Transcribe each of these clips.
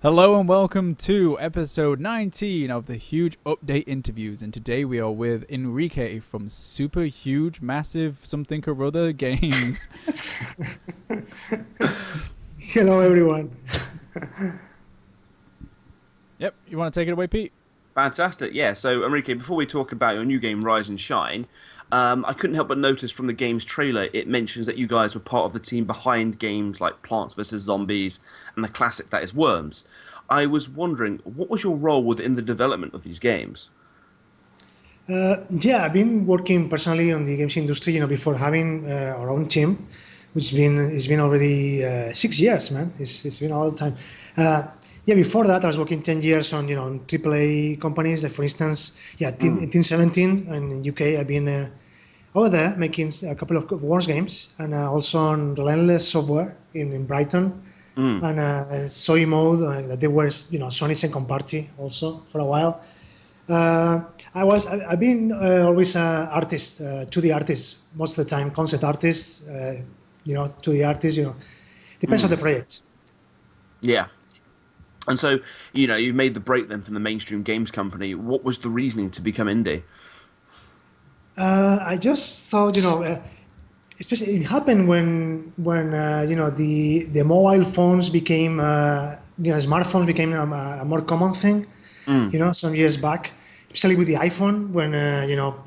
Hello and welcome to episode 19 of the Huge Update Interviews, and today we are with Enrique from Super Huge Massive Something or Other Games. Hello, everyone. Yep, you want to take it away, Pete? Fantastic, yeah. So, Enrique, before we talk about your new game, Rise and Shine, I couldn't help but notice from the game's trailer, it mentions that you guys were part of the team behind games like Plants vs. Zombies and the classic that is Worms. I was wondering, what was your role within the development of these games? Yeah, I've been working personally on the games industry, before having our own team, which it's been already 6 years, man. It's been all the time. Yeah, before that, I was working 10 years on, on AAA companies. Like for instance, in Team 17 in UK, I've been over there making a couple of Wars games, and also on Relentless Software in Brighton, and Soy Mode. That they were, Sony's and Comparty also for a while. I've been always an artist, 2D artist most of the time, concept artist, 2D artist. Depends on the project. Yeah. And so, you've made the break then from the mainstream games company. What was the reasoning to become indie? I just thought, especially it happened when the mobile phones became, smartphones became a more common thing, some years back, especially with the iPhone when,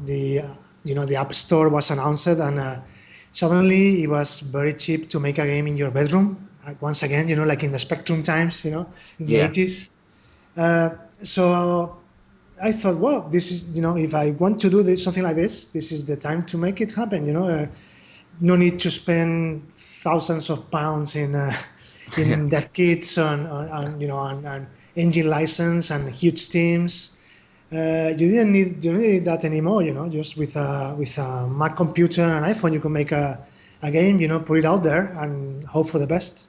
the App Store was announced, and suddenly it was very cheap to make a game in your bedroom. Once again, like in the Spectrum times, in the 80s. So I thought, well, this is, if I want to do something like this is the time to make it happen, no need to spend thousands of pounds in dev kits on engine license and huge teams. You didn't need that anymore, just with a Mac computer and iPhone, you can make a game, put it out there and hope for the best.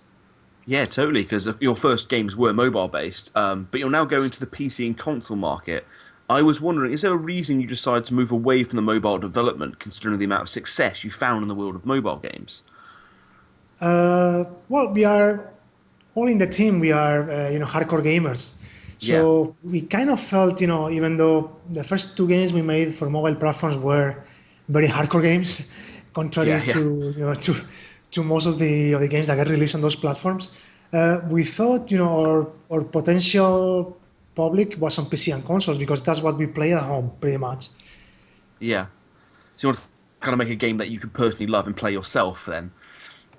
Yeah, totally, because your first games were mobile-based, but you're now going to the PC and console market. I was wondering, is there a reason you decided to move away from the mobile development, considering the amount of success you found in the world of mobile games? Well, we are all in the team. We are, hardcore gamers. So we kind of felt, even though the first two games we made for mobile platforms were very hardcore games, contrary to most of the games that get released on those platforms, we thought, our potential public was on PC and consoles because that's what we play at home, pretty much. Yeah. So you want to kind of make a game that you could personally love and play yourself, then?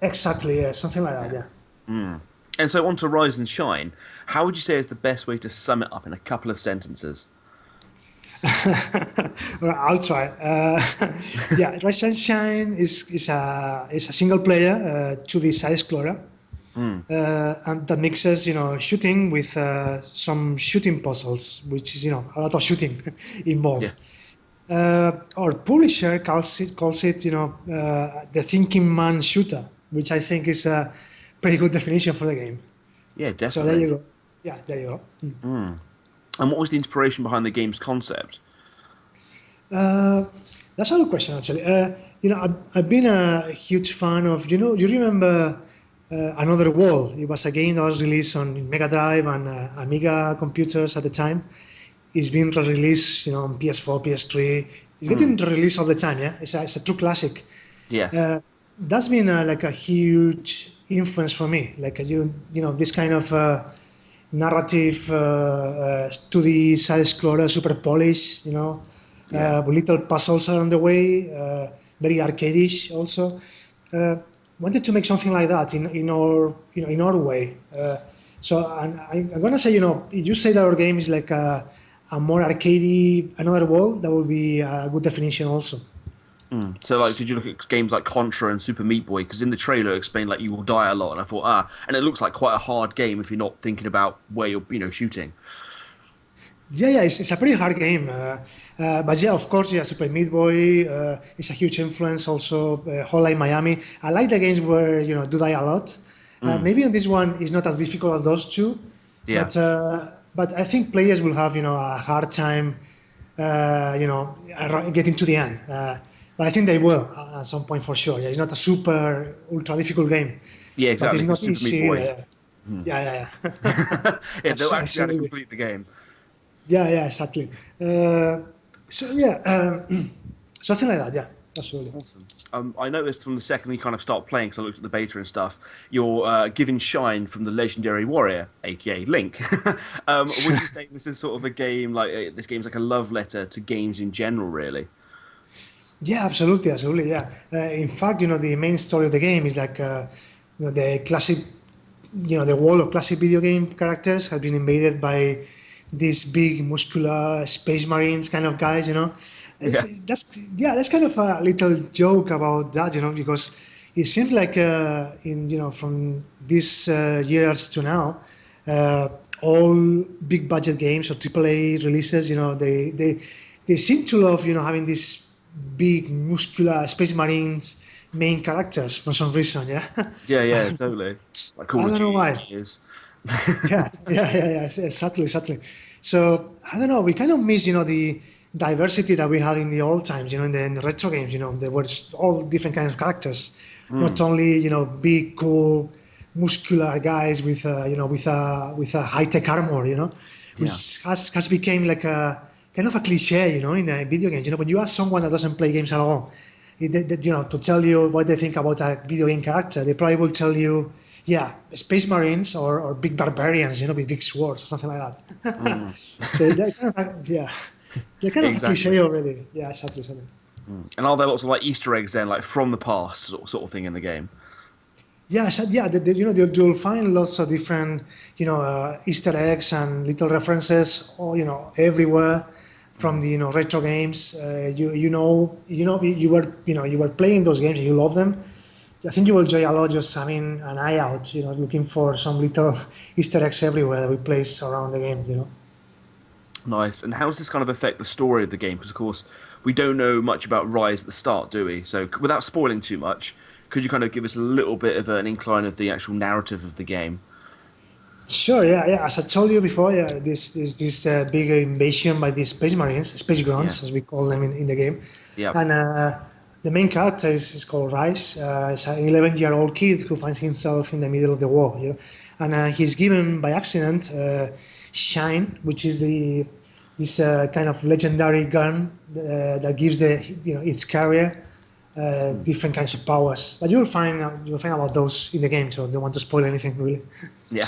Exactly, yeah, something like that, yeah. And so on to Rise and Shine. How would you say is the best way to sum it up in a couple of sentences? Well, I'll try. Rise and Shine is a single player 2D side explorer, and that mixes shooting with some shooting puzzles, which is a lot of shooting involved. Our publisher calls it the thinking man shooter, which I think is a pretty good definition for the game. Yeah, definitely. So there you go. Yeah, there you go. And what was the inspiration behind the game's concept? That's a good question, actually. I've been a huge fan of, you remember Another World? It was a game that was released on Mega Drive and Amiga computers at the time. It's been released, on PS4, PS3. It's getting released all the time, yeah? It's a true classic. Yeah. That's been like a huge influence for me. Like, this kind of narrative 2D side explorer, super polished, with little puzzles along the way, very arcade-ish also. Wanted to make something like that in our way. So I'm gonna say, if you say that our game is like a more arcadey Another World, that would be a good definition also. So, did you look at games like Contra and Super Meat Boy? Because in the trailer, it explained you will die a lot, and I thought, and it looks like quite a hard game if you're not thinking about where you're, shooting. Yeah, it's a pretty hard game, but yeah, of course, Super Meat Boy is a huge influence. Also, Hotline Miami. I like the games where do die a lot. Maybe on this one it's not as difficult as those two. Yeah. But I think players will have a hard time, getting to the end. But I think they will at some point for sure. Yeah, it's not a super ultra difficult game. Yeah, exactly. But it's not easy. Yeah, they'll actually have to Absolutely. complete the game. Yeah, exactly. So yeah, something like that. Yeah, absolutely. Awesome. I noticed from the second we kind of start playing, because I looked at the beta and stuff, you're giving shine from the legendary warrior, aka Link. Would you say this is sort of a game like this game's like a love letter to games in general, really? Yeah, absolutely, absolutely. Yeah. In fact, the main story of the game is like, the classic, the world of classic video game characters has been invaded by these big, muscular space marines kind of guys. Yeah. That's kind of a little joke about that. Because it seems like from these years to now, uh, all big budget games or AAA releases, they seem to love having these big muscular space marines main characters for some reason. Yeah. Yeah, totally. Like Call I of don't know Duty why. is. Yeah, exactly. So I don't know. We kind of miss, the diversity that we had in the old times. In the retro games. There were all different kinds of characters, not only big, cool, muscular guys with with a high tech armor. Yeah. Which has become like a kind of a cliche. In video games. When you ask someone that doesn't play games at all, to tell you what they think about a video game character, they probably will tell you, yeah, space marines or big barbarians, with big swords, something like that. So they're kind of they're kind of a Exactly. cliche already. Yeah, exactly. And are there lots of like Easter eggs then, like from the past sort of thing in the game? Yeah, yeah. You'll find lots of different, Easter eggs and little references, all everywhere, from the retro games. You were playing those games and you love them. I think you will enjoy a lot just having an eye out, looking for some little Easter eggs everywhere that we place around the game. Nice. And how does this kind of affect the story of the game? Because of course we don't know much about Rise at the start, do we? So without spoiling too much, could you kind of give us a little bit of an incline of the actual narrative of the game? Sure, yeah. As I told you before, yeah, this big invasion by these space marines, space Yeah. grunts, as we call them in the game, Yeah. and the main character is called Rice. It's an 11-year-old kid who finds himself in the middle of the war, and he's given by accident Shine, which is this kind of legendary gun that gives its carrier different kinds of powers. But you'll find about those in the game, so I don't want to spoil anything really. Yeah.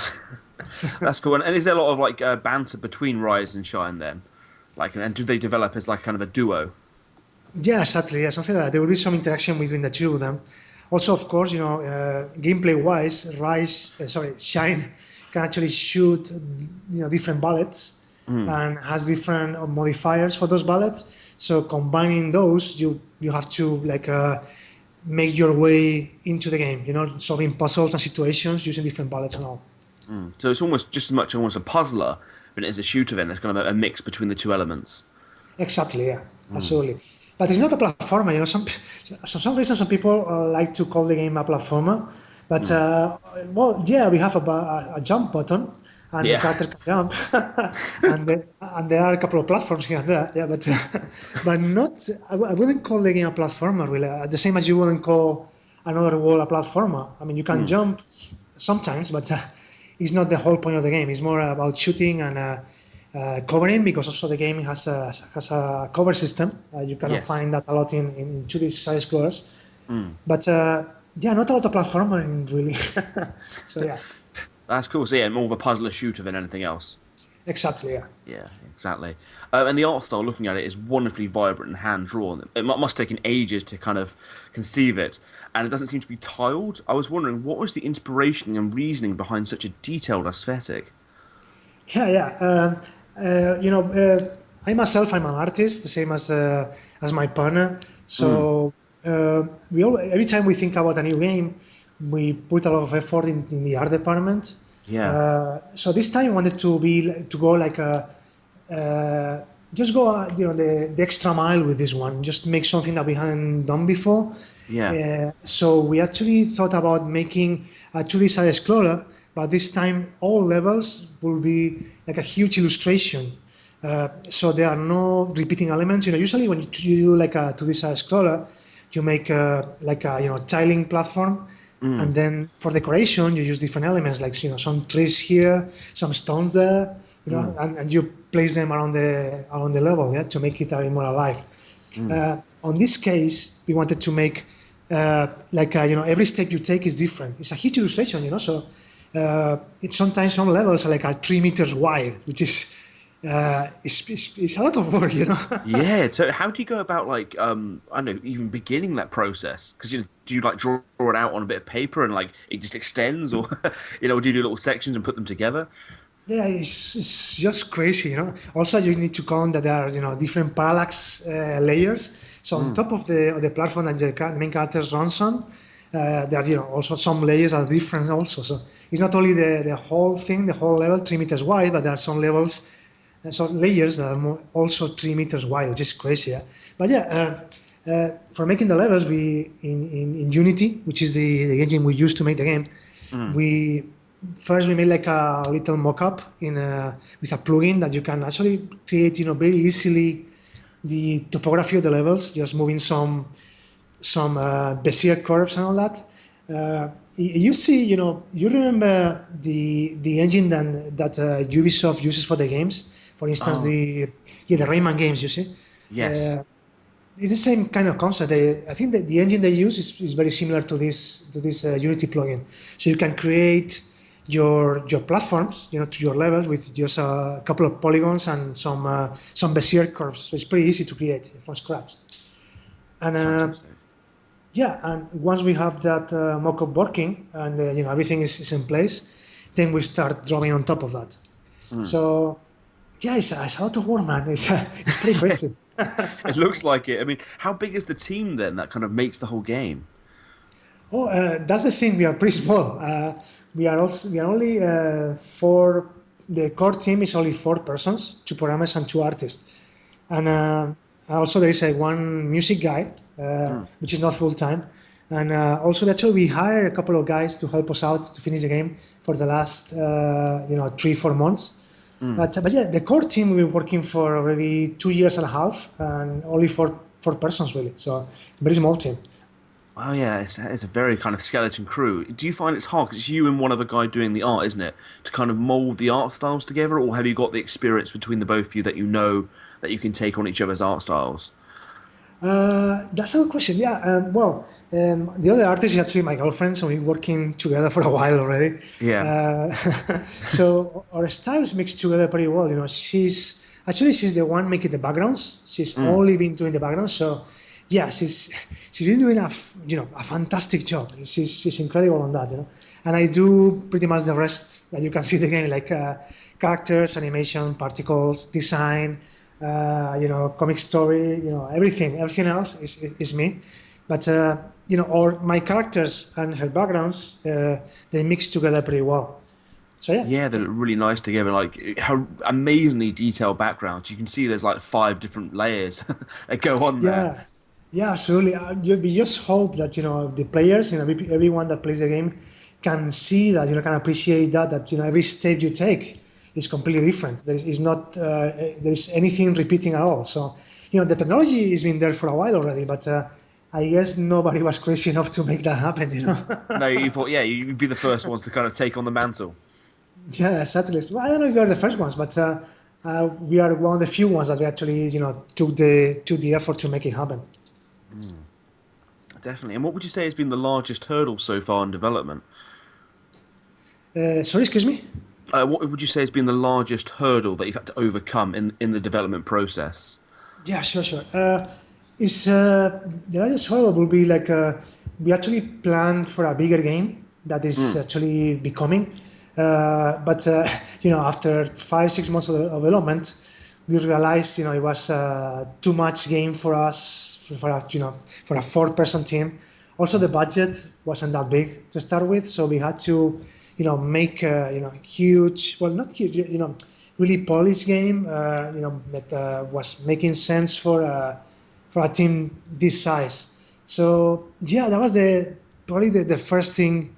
That's cool. And is there a lot of like banter between Rise and Shine then? Like, and do they develop as like kind of a duo? Yeah, exactly. Yeah, something like that. There will be some interaction between the two of them. Also, of course, gameplay-wise, Shine can actually shoot, different bullets and has different modifiers for those bullets. So combining those, you have to like make your way into the game. Solving puzzles and situations using different bullets and all. So it's almost just as much almost a puzzler than it is a shooter. Then it's kind of a mix between the two elements. Exactly, yeah, absolutely. But it's not a platformer. For some reason, some people like to call the game a platformer. But yeah, we have a jump button, and the Yeah. character can jump, and there are a couple of platforms here and there. Yeah, but but not. I wouldn't call the game a platformer really. The same as you wouldn't call another wall a platformer. I mean, you can jump sometimes, but it's not the whole point of the game. It's more about shooting and covering, because also the game has a cover system. You cannot Yes. find that a lot in 2D side scrollers. But yeah, not a lot of platforming really. So yeah, That's cool. So yeah, more of a puzzler shooter than anything else. exactly. Yeah. Yeah, exactly. And the art style, looking at it, is wonderfully vibrant and hand drawn. It must have taken ages to kind of conceive it, and it doesn't seem to be tiled. I was wondering, what was the inspiration and reasoning behind such a detailed aesthetic? Yeah. I myself, I'm an artist, the same as my partner. So every time we think about a new game, we put a lot of effort in the art department. Yeah. So this time, I wanted to go like just go the extra mile with this one. Just make something that we hadn't done before. Yeah. So we actually thought about making a 2D side scroller, but this time all levels will be like a huge illustration. So there are no repeating elements. Usually when you do like a 2D side scroller, you make like a tiling platform And then for decoration, you use different elements, like some trees here, some stones there, and you place them around the level, yeah, to make it a bit more alive. On this case, we wanted to make every step you take is different. It's a huge illustration, so it's sometimes some levels are like 3 meters wide, which is it's a lot of work, Yeah. So how do you go about like I don't know, even beginning that process? Because do you like draw it out on a bit of paper and like it just extends, or do you do little sections and put them together? Yeah, it's just crazy, Also, you need to count that there are, different parallax layers. So on top of the platform that the main character runs on, there are, also some layers are different also. So it's not only the whole thing, the whole level, 3 meters wide, but there are some levels, some layers that are also 3 meters wide, which is crazy. Yeah? But for making the levels, we in Unity, which is the engine we use to make the game, we made like a little mock-up with a plugin that you can actually create, very easily the topography of the levels, just moving some Bezier curves and all that. You see, you remember the engine that Ubisoft uses for the games. For instance, the Rayman games, you see. Yes. It's the same kind of concept. I think that the engine they use is very similar to this Unity plugin. So you can create your platforms, to your levels with just a couple of polygons and some Bezier curves. So it's pretty easy to create from scratch. And and once we have that mock-up working and everything is in place, then we start drawing on top of that. So it's a lot of work, man. It's pretty crazy. It looks like it. I mean, how big is the team then that kind of makes the whole game? Oh, that's the thing. We are pretty small. We are only 4. The core team is only 4 persons, 2 programmers and 2 artists, and also there is one music guy, which is not full time, and also actually we hired a couple of guys to help us out to finish the game for the last 3-4 months. But the core team we've been working for already 2 years and a half, and only 4 persons really. So very small team. Well, yeah, it's a very kind of skeleton crew. Do you find it's hard because it's you and one other guy doing the art, isn't it, to kind of mold the art styles together, or have you got the experience between the both of you that that you can take on each other's art styles? That's a good question. Yeah. The other artist is actually my girlfriend, so we're working together for a while already. Yeah. So our styles mix together pretty well. She's the one making the backgrounds. She's only been doing the backgrounds. So yeah, she's been doing a fantastic job. She's incredible on that. And I do pretty much the rest that you can see the game, like characters, animation, particles, design. Comic story, everything else is me. But, my characters and her backgrounds, they mix together pretty well. So, yeah. Yeah, they're really nice together. Like, how amazingly detailed backgrounds. You can see there's like 5 different layers that go on there. Yeah, absolutely. We just hope that, the players, everyone that plays the game can see that, can appreciate that, every step you take is completely different. There is anything repeating at all. So, the technology has been there for a while already, but I guess nobody was crazy enough to make that happen, No, you thought, you'd be the first ones to kind of take on the mantle. Yeah, exactly. Well, I don't know if we are the first ones, but we are one of the few ones that we actually, took the effort to make it happen. Definitely. And what would you say has been the largest hurdle so far in development? Sorry, excuse me? What would you say has been the largest hurdle that you've had to overcome in the development process? Yeah, sure. The largest hurdle will be like we actually planned for a bigger game that is actually becoming, but after 5-6 months of development, we realized it was too much game for us for a 4-person team. Also, the budget wasn't that big to start with, so we had to make huge, well, not huge, really polished game, that was making sense for a team this size. So yeah, that was probably the first thing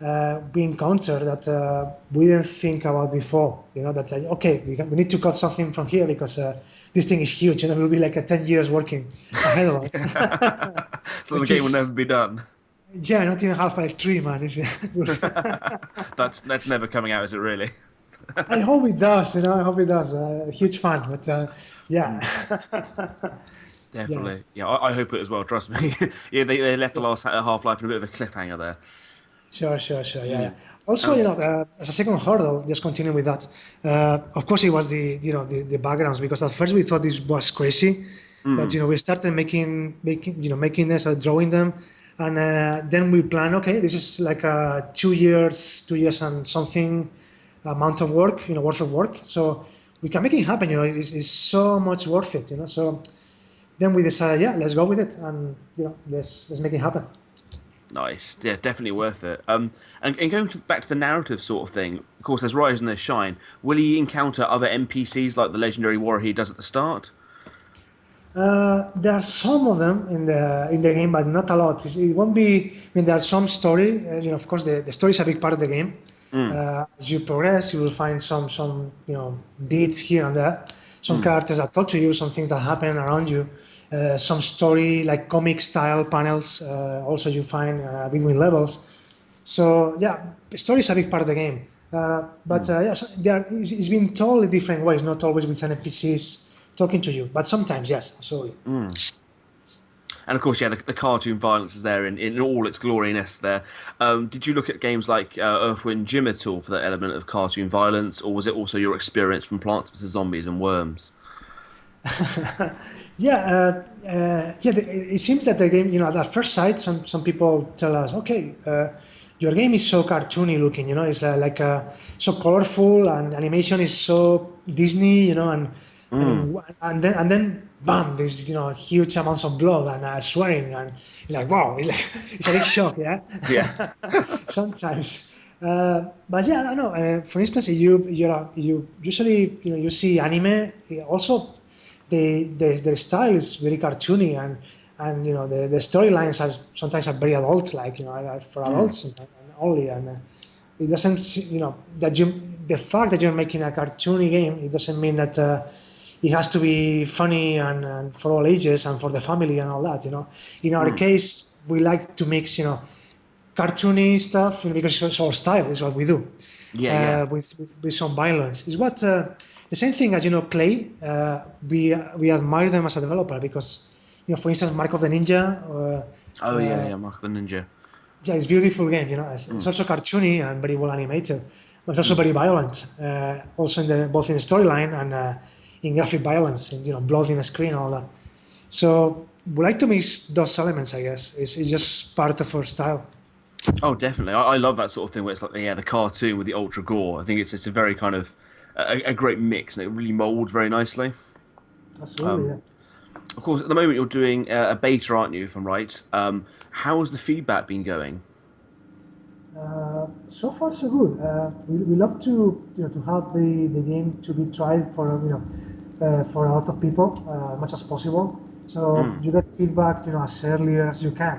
we encountered that we didn't think about before. Okay, we need to cut something from here because this thing is huge, and it will be like 10 years working ahead of us. So the game will never be done. Yeah, not even Half-Life 3, man. That's never coming out, is it really? I hope it does. I hope it does. Huge fan, but yeah, yeah. Definitely. Yeah, I hope it as well. Trust me. Yeah, they left the Sure. last Half-Life in a bit of a cliffhanger there. Sure. Yeah, yeah. Mm. Also, Um, as a second hurdle, just continuing with that. Of course, it was the backgrounds because at first we thought this was crazy, but mm, we started making this, drawing them, and then we plan. Okay, this is like 2 years and something amount of work, worth of work. So we can make it happen. It's so much worth it. So then we decided, yeah, let's go with it, and let's make it happen. nice. Yeah, definitely worth it. And going back to the narrative sort of thing. Of course, there's Rise and there's Shine. Will he encounter other NPCs like the legendary warrior he does at the start? There are some of them in the game, but not a lot. It won't be. I mean, there's some story. Of course, the story is a big part of the game. Mm, As you progress, you will find some beats here and there, some mm, characters that talk to you, some things that happen around you, some story like comic style panels. Also, you find between levels. So yeah, story is a big part of the game. But mm. yeah, so it's been totally different ways, not always with NPCs talking to you, but sometimes yes, absolutely. And of course, yeah, the cartoon violence is there in all its gloriness. There. Did you look at games like Earthwind Jim at all for that element of cartoon violence, or was it also your experience from Plants vs Zombies and Worms? Yeah, it seems that the game, at first sight, some people tell us, okay, your game is so cartoony looking, it's like so colorful and animation is so Disney, Mm, and then bam, there's huge amounts of blood and swearing and you're like wow, it's a big shock, yeah. yeah. Sometimes, but yeah, I know. For instance, you usually you see anime. Also, the style is very cartoony and the storylines are sometimes are very adult like are for Mm, adults sometimes and only and it doesn't that you the fact that you're making a cartoony game it doesn't mean that it has to be funny and for all ages and for the family and all that in our mm. case we like to mix cartoony stuff because it's our style is what we do Yeah, yeah. with some violence is what the same thing as Clay we admire them as a developer because for instance Mark of the Ninja Oh yeah, uh, yeah. Mark the Ninja. yeah, it's a beautiful game. It's Mm, also cartoony and very well animated, but it's also mm. very violent. Also both in the storyline and in graphic violence, and blood in the screen, all that. So we like to mix those elements. I guess it's just part of our style. Oh, definitely. I love that sort of thing where it's like the cartoon with the ultra gore. I think it's a very kind of a great mix, and it really molds very nicely. Absolutely, Um, of course, at the moment you're doing a beta, aren't you? If I'm right. How has the feedback been going? yeah. So far, so good. We love to to have the game to be tried for a lot of people as much as possible. So Mm, you get feedback as early as you can.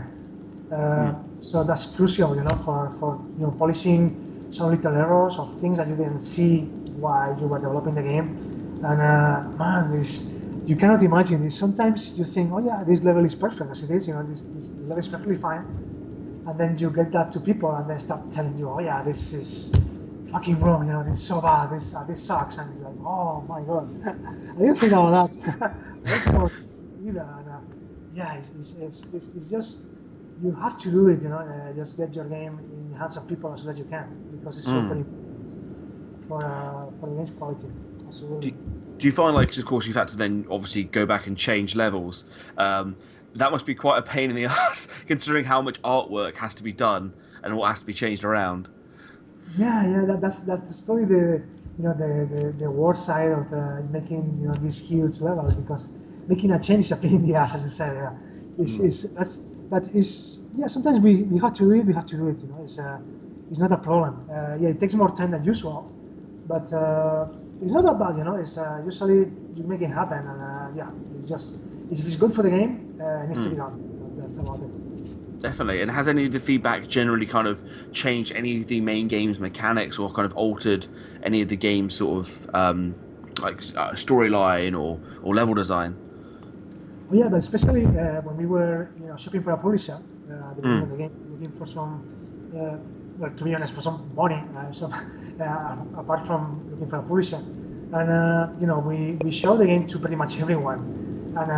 mm, So that's crucial, for polishing some little errors of things that you didn't see while you were developing the game. And man, you cannot imagine it. Sometimes you think, oh yeah, this level is perfect as it is. This level is perfectly fine. And then you get that to people, and they start telling you, oh yeah, this is fucking wrong. This is so bad. This sucks. And it's like, oh my god, I didn't think about that. I don't thought either. And yeah, it's just you have to do it. Just get your game in the hands of people as soon as you can because it's so mm. very for the game's quality. Do, Absolutely. do you find like, 'cause of course, you've had to then obviously go back and change levels? That must be quite a pain in the ass, considering how much artwork has to be done and what has to be changed around. Yeah. That's probably the worst side of making these huge levels because making a change is a pain in the ass, as you said. Yeah. Mm, But it's yeah. Sometimes we have to do it. We have to do it. It's not a problem. Yeah, it takes more time than usual, but it's not that bad. It's usually you make it happen, and yeah, it's just if it's good for the game, it needs to be mm. done. That's about it. Definitely. And has any of the feedback generally kind of changed any of the main game's mechanics or kind of altered any of the game's sort of like storyline or level design? Oh, yeah, but especially when we were shopping for a publisher, at the beginning of the game, looking for some, well, to be honest, for some money, apart from looking for a publisher. And we showed the game to pretty much everyone. And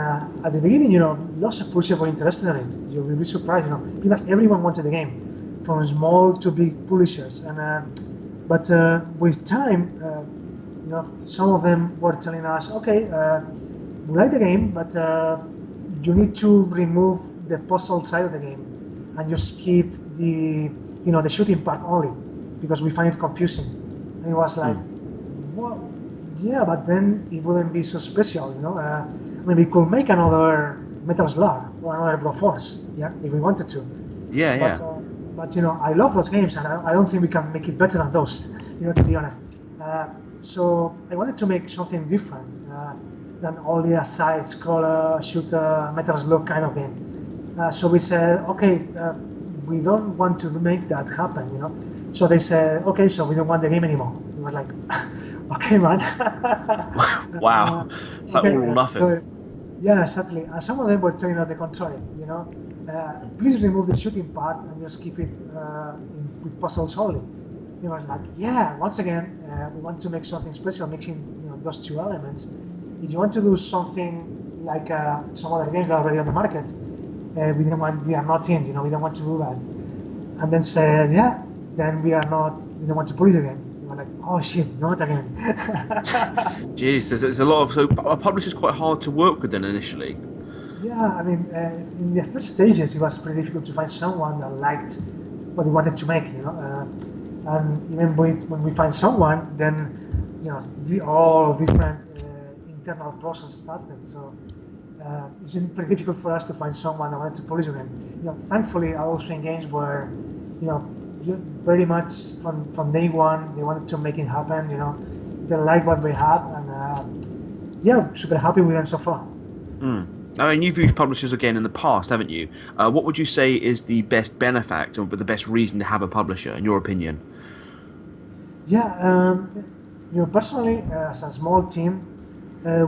at the beginning, lots of publishers were interested in it. You'll be surprised, pretty much everyone wanted the game, from small to big publishers. But with time, some of them were telling us, okay, we like the game, but you need to remove the puzzle side of the game and just keep the shooting part only, because we find it confusing. And it was like, well, yeah, but then it wouldn't be so special, I mean, we could make another Metal Slug or another Broforce, yeah, if we wanted to. Yeah. But I love those games, and I don't think we can make it better than those, to be honest. So I wanted to make something different than only a side-scroller, shooter, Metal Slug kind of game. So we said, okay, we don't want to make that happen, So they said, okay, so we don't want the game anymore. We were like, okay, man. Wow. It's like all or nothing. So, yeah, exactly. And some of them were telling us the contrary, please remove the shooting part and just keep it with puzzles only. I was like, yeah, once again, we want to make something special, mixing those two elements. If you want to do something like some other games that are already on the market, we are not in, we don't want to do that. And then said, yeah, then we don't want to put it again. We were like, oh shit, not again. Jeez, there's a lot of, so a publisher's quite hard to work with then initially. Yeah, I mean, in the first stages, it was pretty difficult to find someone that liked what we wanted to make, And even when we find someone, then all different internal process started. So it's been pretty difficult for us to find someone that wanted to polish again. Thankfully, our Swing games were, very much from day one. They wanted to make it happen. They liked what we had, and super happy with them so far. I mean, you've used publishers again in the past, haven't you? What would you say is the best benefactor, or the best reason to have a publisher, in your opinion? Yeah, personally, as a small team,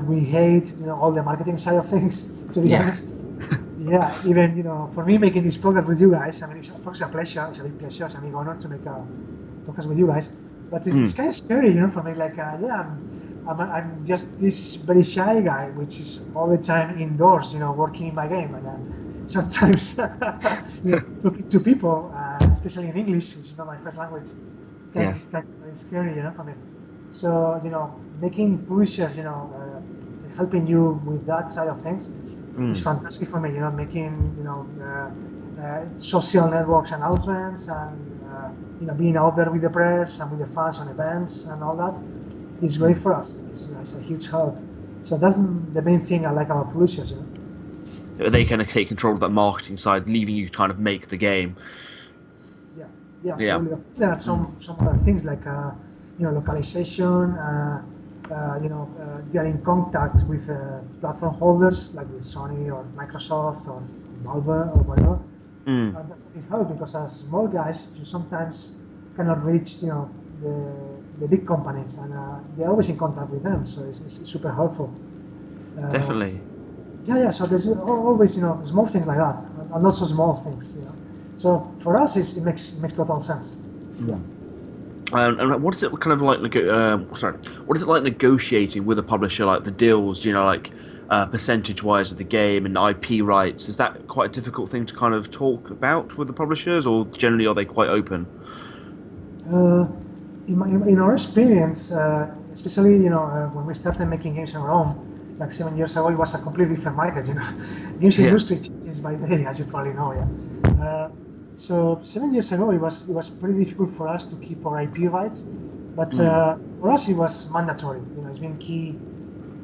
we hate all the marketing side of things. To be honest, yeah. Even for me, making this podcast with you guys, I mean, it's of course a pleasure. It's a big pleasure. It's a big honor to make a podcast with you guys. But it's kind of scary, for me. Like, I'm just this very shy guy, which is all the time indoors, working in my game, and sometimes talking to people, especially in English, which is not my first language, kind of very scary, for me. So, making publishers, helping you with that side of things is fantastic for me. Making social networks and outlets, and being out there with the press and with the fans on events and all that. It's great for us. It's a huge help. So that's the main thing I like about publishers. They kind of take control of that marketing side, leaving you to kind of make the game. Yeah. There are some other things like localization. They are in contact with platform holders like with Sony or Microsoft or Valve or whatever. And that's a big help, because as small guys, you sometimes cannot reach the big companies, and they're always in contact with them, so it's super helpful. Definitely. Yeah. So there's always small things like that, and also small things. So for us, it makes total sense. Yeah. And what is it kind of like? What is it like negotiating with a publisher, like the deals? Percentage-wise of the game and IP rights. Is that quite a difficult thing to kind of talk about with the publishers, or generally are they quite open? In our experience, especially when we started making games on our own, like 7 years ago, it was a completely different market. Games industry changes by day, as you probably know. Yeah. So 7 years ago, it was pretty difficult for us to keep our IP rights, but for us it was mandatory. It's been key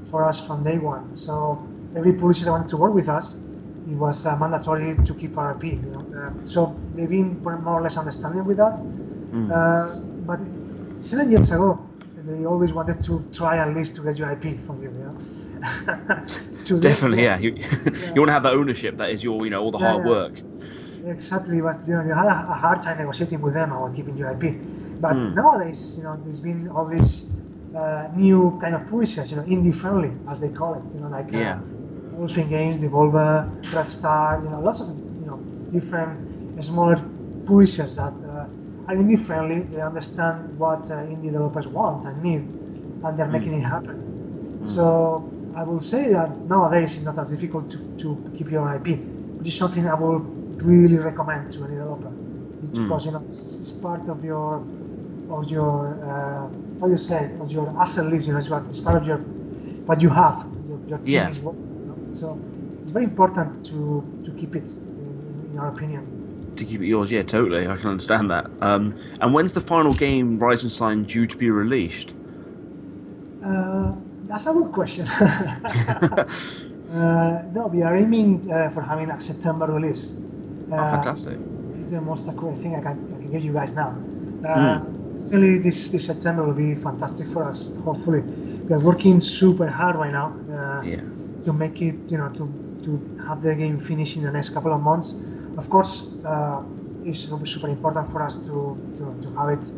for us from day one. So every publisher that wanted to work with us, it was mandatory to keep our IP. So they've been more or less understanding with that. But 7 years ago, they always wanted to try at least to get your IP from you. Definitely, yeah. You want to have that ownership. That is your, all the hard work. Exactly. But you had a hard time negotiating with them about keeping your IP. But nowadays, there's been all these new kind of publishers, indie friendly, as they call it. Like Swing Games, Devolver, Red Star. Lots of different smaller publishers that are indie friendly. They understand what indie developers want and need, and they're making it happen. So I will say that nowadays it's not as difficult to keep your IP, which is something I will really recommend to any developer, because it's part of your how you say, of your asset list. It's part of your what you have. Your team is working. So it's very important to keep it, in our opinion. To keep it yours, yeah, totally. I can understand that. And when's the final game, Rise and Shine, due to be released? That's a good question. No, we are aiming for having a September release. Fantastic. It's the most accurate thing I can give you guys now. Really, this September will be fantastic for us. Hopefully, we are working super hard right now to make it, to have the game finished in the next couple of months. Of course, it's super important for us to have it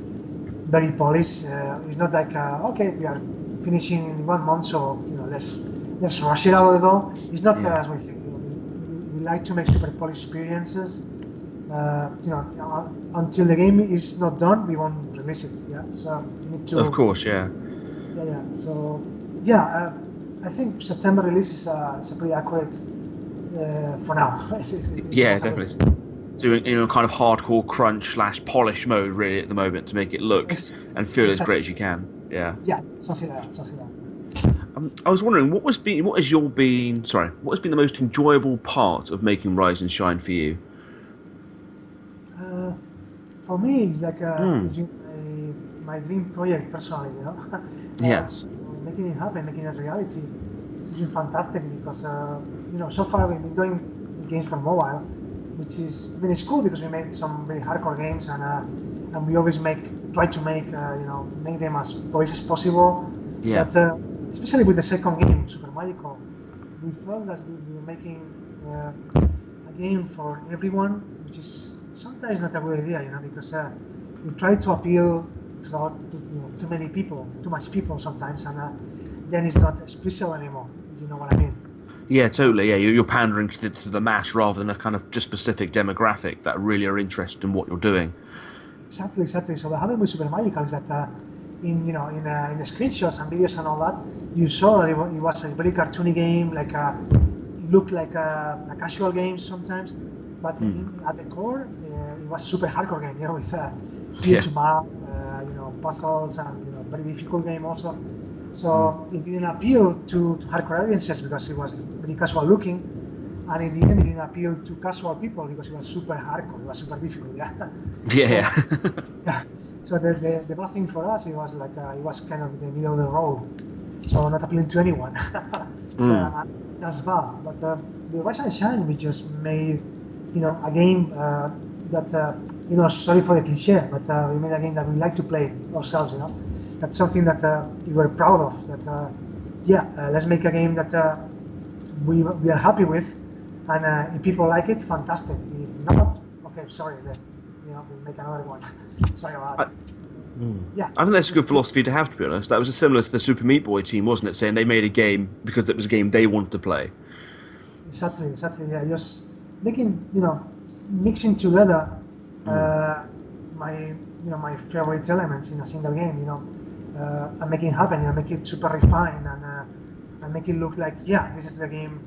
very polished. It's not like okay, we are finishing in 1 month, so let's rush it out of the door. It's not as we think. We like to make super polished experiences. Until the game is not done, we won't release it. Yeah, so we need to. Of course, yeah. Yeah. So I think September release is a pretty accurate for now. Yeah, definitely. Doing kind of hardcore crunch / polish mode really at the moment to make it look and feel as great as you can. Yeah. Yeah, something like that. I was wondering what has been the most enjoyable part of making Rise and Shine for you? For me, it's like it's my dream project personally. So making it happen, making it a reality, it's been fantastic because so far we've been doing games for mobile, which is it's cool because we made some very hardcore games and we always try to make them as polished as possible. Yeah. But especially with the second game, Super Magical, we felt that we were making a game for everyone, which is sometimes not a good idea, because we try to appeal to too many people, too much people sometimes, and then it's not special anymore. You know what I mean? Yeah, totally. Yeah, you're pandering to the mass rather than a kind of just specific demographic that really are interested in what you're doing. Exactly. So what happened with Super Magical is that in the screenshots and videos and all that, you saw that it was a very cartoony game, like it looked like a casual game sometimes, but at the core, it was a super hardcore game, with huge map, puzzles and very difficult game also. So it didn't appeal to hardcore audiences because it was very casual looking, and in the end it didn't appeal to casual people because it was super hardcore, it was super difficult. Yeah. So the bad thing for us, it was like it was kind of in the middle of the road, so not appealing to anyone. That's bad. But the Rise and Shine, we just made a game that sorry for the cliche, but we made a game that we like to play ourselves. That's something that we were proud of. That let's make a game that we are happy with, and if people like it, fantastic. If not, okay, sorry. Let's we'll make another one. Sorry about that. Yeah, I think that's a good philosophy to have. To be honest, that was similar to the Super Meat Boy team, wasn't it? Saying they made a game because it was a game they wanted to play. Exactly. Yeah, just making mixing together my favorite elements in a single game. And make it happen. Make it super refined and make it look like this is the game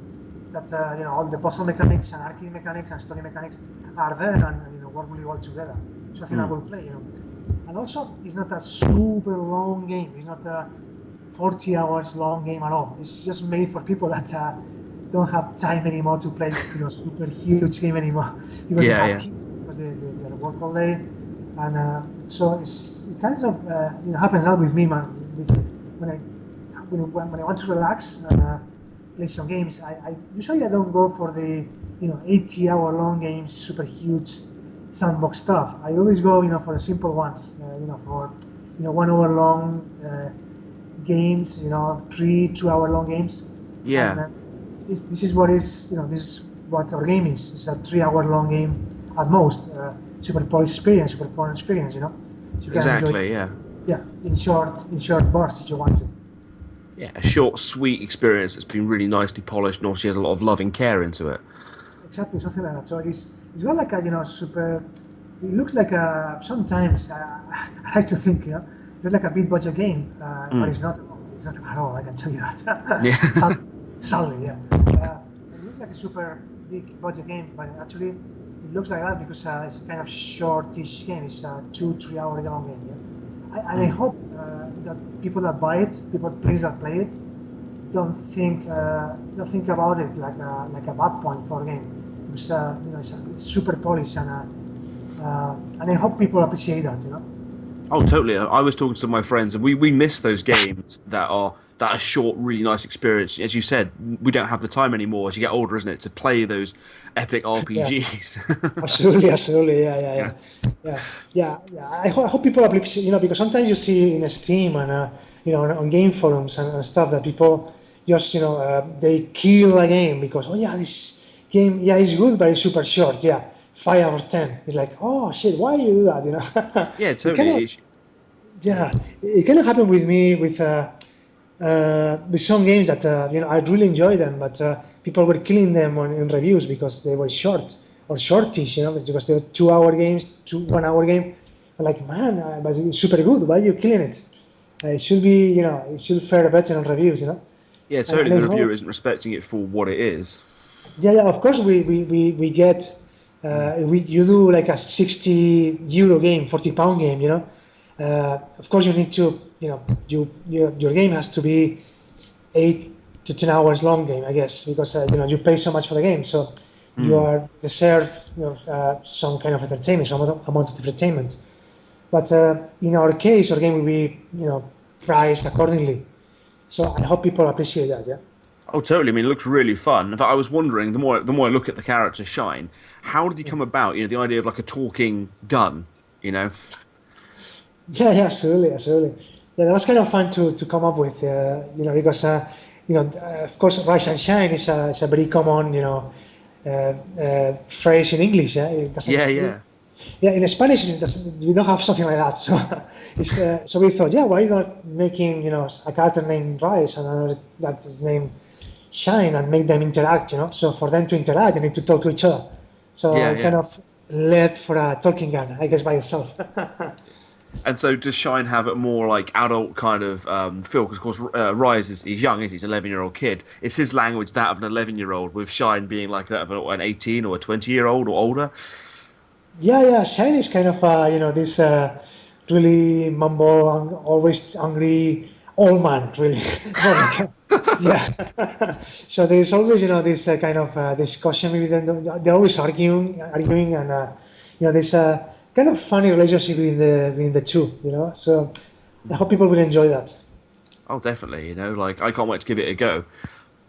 that all the puzzle mechanics and arcade mechanics and story mechanics are there and work really well together. So I think I will play. And also, it's not a super long game. It's not a 40 hours long game at all. It's just made for people that don't have time anymore to play super huge game anymore because they have kids, because they work all day, and so it kind of happens out with me, man. When I want to relax and play some games, I usually don't go for the 80-hour long games, super huge sandbox stuff. I always go for the simple ones, for 1 hour long games, 3 2-hour long games. Yeah. And, this is what our game is. It's a 3-hour long game at most. Super polished experience, super fun experience. So you can exactly. Enjoy, in short bursts if you want to. Yeah, a short, sweet experience that's been really nicely polished and obviously has a lot of love and care into it. Exactly, something like that. So it's got like a super. It looks like a sometimes I like to think it's like a big budget game, but Mm. it's not. It's not at all. I can tell you that. Yeah. Sadly, yeah. It looks like a super big budget game, but actually it looks like that because it's a kind of shortish game. It's a 2-3 hour long game. Yeah? And I Mm. hope that people that buy it, people players that play it, don't think about it like a bad point for a game. It's it's super polished and I hope people appreciate that. Oh, totally. I was talking to some of my friends, and we miss those games that are short, really nice experience. As you said, we don't have the time anymore as you get older, isn't it, to play those epic Yeah, RPGs. absolutely, absolutely. Yeah, yeah, Yeah. yeah, yeah. I hope people appreciate, because sometimes you see in Steam and on game forums and stuff that people just they kill a game because oh yeah this game yeah it's good but it's super short, yeah, 5 out of 10. It's like oh shit, why you do that? Yeah, It kind of totally. yeah, it kind of happened with me with some games that I really enjoy them, but people were killing them in reviews because they were short or shortish, because they were 2 hour games, 1 hour game. I'm like, man, but it's super good. Why are you killing it? It should be, it should fare better on reviews, Yeah, And, totally. and I The reviewer hope, isn't respecting it for what it is. yeah, yeah. Of course, we get Mm. you do like a 60 euro game, 40 pound game, Of course, you need to, your game has to be 8 to 10 hours long game, I guess, because you pay so much for the game, so you Mm. are deserve some kind of entertainment, some amount of entertainment. But in our case, our game will be priced accordingly. So I hope people appreciate that. Yeah. Oh, totally. I mean, it looks really fun. In fact, I was wondering, the more I look at the character Shine, how did he come about? The idea of like a talking gun. You know? Yeah, yeah, absolutely, absolutely. Yeah, that was kind of fun to come up with, because of course, rise and shine is a very common, phrase in English. Yeah, it Yeah, doesn't. yeah, Yeah, in Spanish, we don't have something like that. So, so we thought, yeah, why not making a character named Rise and another that is named Shine and make them interact. So for them to interact, they need to talk to each other. So yeah, it kind yeah. of led for a talking gun, I guess, by itself. And so does Shine have a more like adult kind of feel? Because of course, Rise he's young, is he? He's an 11-year-old kid. Is his language that of an 11-year-old, with Shine being like that of an 18 or a 20-year-old or older? Yeah, yeah. Shine is kind of this really mumble, always angry old man, really. More like yeah. So there's always this kind of discussion with them. They're always arguing, and there's a kind of funny relationship between the two. So I hope people will enjoy that. Oh, definitely. Like I can't wait to give it a go.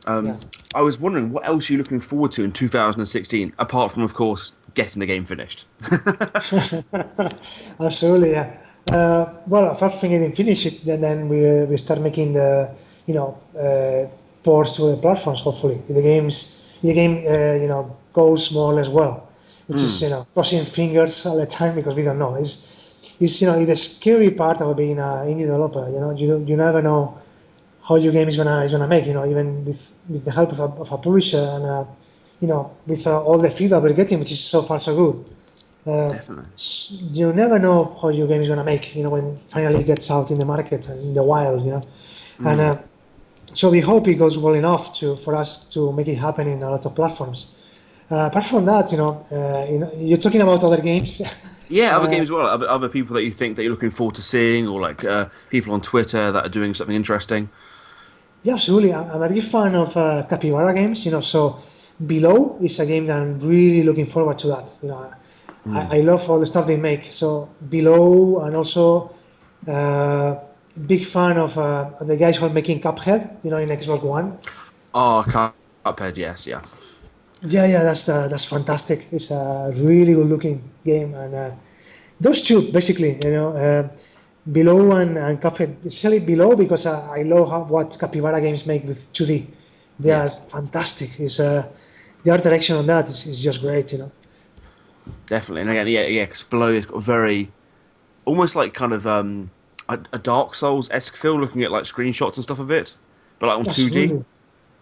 Yeah. I was wondering what else are you looking forward to in 2016, apart from, of course, getting the game finished. Absolutely, yeah. Well, apart from getting finish it, then we start making the ports to the platforms. Hopefully, the game goes more or less well, which is Mm, crossing fingers all the time because we don't know. It's it's the scary part of being an indie developer. You never know how your game is gonna make. Even with the help of a publisher and with all the feedback we're getting, which is so far so good. Uh, definitely. you never know how your game is gonna make. When finally it gets out in the market and in the wild. And Mm. so we hope it goes well enough for us to make it happen in a lot of platforms. Apart from that, you're talking about other games. Yeah, other uh, games as well. Other people that you think that you're looking forward to seeing, or like people on Twitter that are doing something interesting. Yeah, absolutely. I'm a big fan of Capybara games. So Below is a game that I'm really looking forward to. That Mm. I love all the stuff they make. So Below, and also uh, big fan of the guys who are making Cuphead. In Xbox One. Oh, Cuphead, yes, yeah. Yeah, yeah, that's fantastic. It's a really good looking game, and those two basically, Below and Cuphead, especially Below because I love what Capybara games make with 2D. They are Yes, fantastic. The art direction on that is just great. definitely. And again, yeah, because Below has got a very almost like kind of a Dark Souls-esque feel, looking at like screenshots and stuff of it, but like on 2D. Absolutely.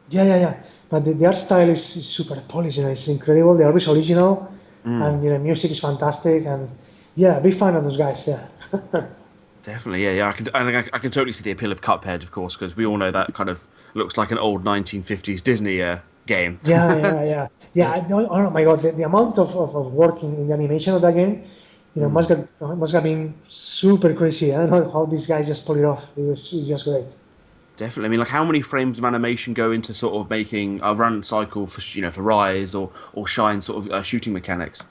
Yeah, yeah, yeah. But the art style is super polished. It's incredible. The art is original. and music is fantastic, and yeah, big fan of those guys. Yeah. Definitely, yeah. I can totally see the appeal of Cuphead, of course, because we all know that kind of looks like an old 1950s Disney game. Yeah. Oh my God, the amount of work in the animation of that game, must have been super crazy. I don't know how these guys just pull it off. It was just great. Definitely. I mean, like, how many frames of animation go into sort of making a run cycle for for Rise or Shine sort of shooting mechanics?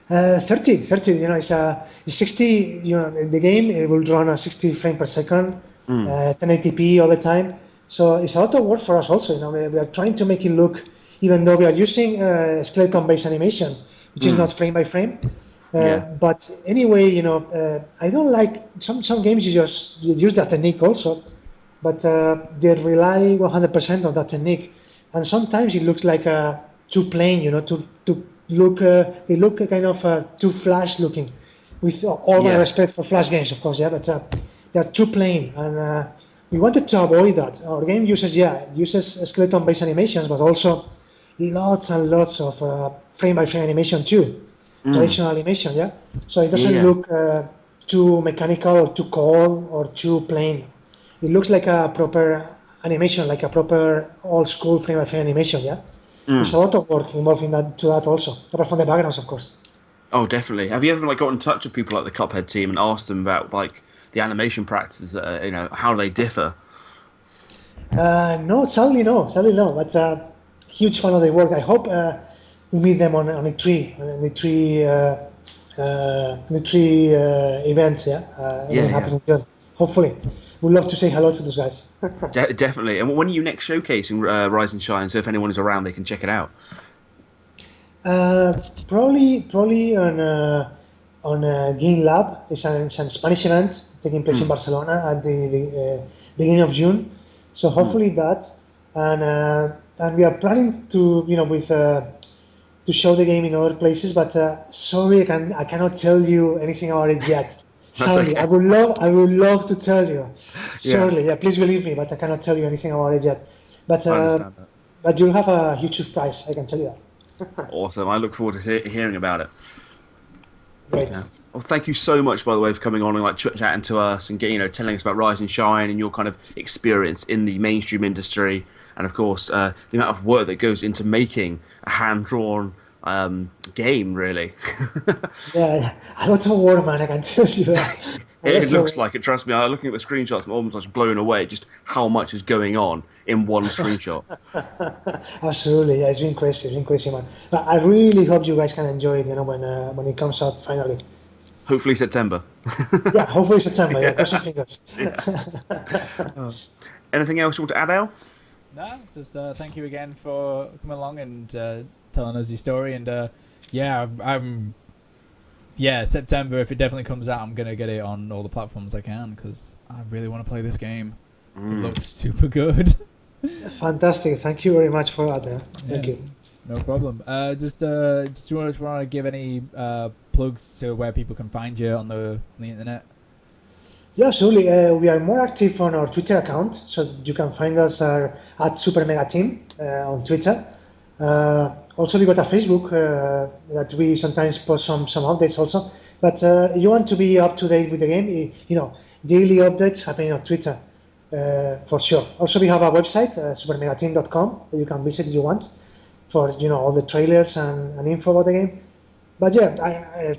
30. It's 60. The game it will run at 60 frame per second, 1080p all the time. So it's a lot of work for us also. We are trying to make it look, even though we are using skeleton-based animation, which is not frame by frame. But anyway, I don't like some games you use that technique also, but they rely 100% on that technique, and sometimes it looks like too plain, to look. They look kind of too flash looking, with all my respect for flash games, of course, but they're too plain, and we wanted to avoid that. Our game uses skeleton-based animations, but also lots and lots of frame-by-frame animation too, traditional animation, So it doesn't look too mechanical or too cold or too plain. It looks like a proper animation, like a proper old-school frame-by-frame animation, There's a lot of work involved in that also, apart from the backgrounds, of course. Oh, definitely. Have you ever got in touch with people like the Cuphead team and asked them about the animation practices? How they differ? No, sadly no. But huge fan of their work. I hope we meet them on a tree event. It happens in June. Hopefully, we'd love to say hello to those guys. Definitely. And when are you next showcasing Rise and Shine? So if anyone is around, they can check it out. Probably on Game Lab. It's an Spanish event taking place in Barcelona at the beginning of June. So hopefully that, and we are planning to to show the game in other places. But sorry, I cannot tell you anything about it yet. Sorry, okay. I would love to tell you. Surely, please believe me, but I cannot tell you anything about it yet. But but you'll have a huge surprise. I can tell you that. Awesome. I look forward to hearing about it. Great. Yeah. Well, thank you so much, by the way, for coming on and chatting to us and telling us about Rise and Shine and your kind of experience in the mainstream industry, and of course the amount of work that goes into making a hand-drawn game, really. Yeah, a lot of work, man. I can tell you that. It looks like it. Trust me. I'm looking at the screenshots. I'm almost blown away just how much is going on in one screenshot. Absolutely, yeah. It's been crazy, man. But I really hope you guys can enjoy it. When it comes out finally. Hopefully September. Yeah, hopefully September. Yeah, cross your fingers. Anything else you want to add, Al? No, just thank you again for coming along and telling us your story. And I'm September, if it definitely comes out, I'm gonna get it on all the platforms I can because I really want to play this game. It looks super good. Fantastic! Thank you very much for that. Thank you. No problem. Just want to give any plugs to where people can find you on the internet? Yeah, absolutely. We are more active on our Twitter account, so you can find us at Super Mega Team on Twitter. Also, we got a Facebook that we sometimes post some updates also. But if you want to be up to date with the game, daily updates happening on Twitter for sure. Also, we have a website, supermegateam.com, that you can visit if you want for all the trailers and info about the game. But yeah, I'll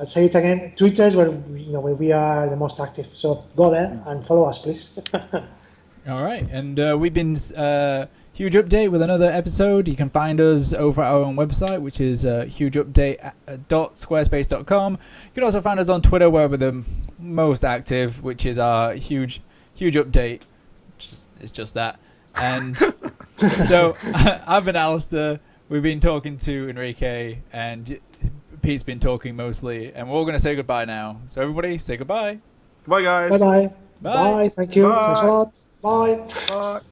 say it again. Twitter is where we are the most active. So go there and follow us, please. All right, and we've been Huge Update with another episode. You can find us over our own website, which is hugeupdate.squarespace.com. You can also find us on Twitter, where we're the most active, which is our huge update. It's just that. And so I've been Alistair. We've been talking to Enrique, and Pete's been talking mostly, and we're all going to say goodbye now. So everybody, say goodbye. Bye, guys. Bye-bye. Bye. Bye. Thank you. Bye. Thanks a lot. Bye. Bye.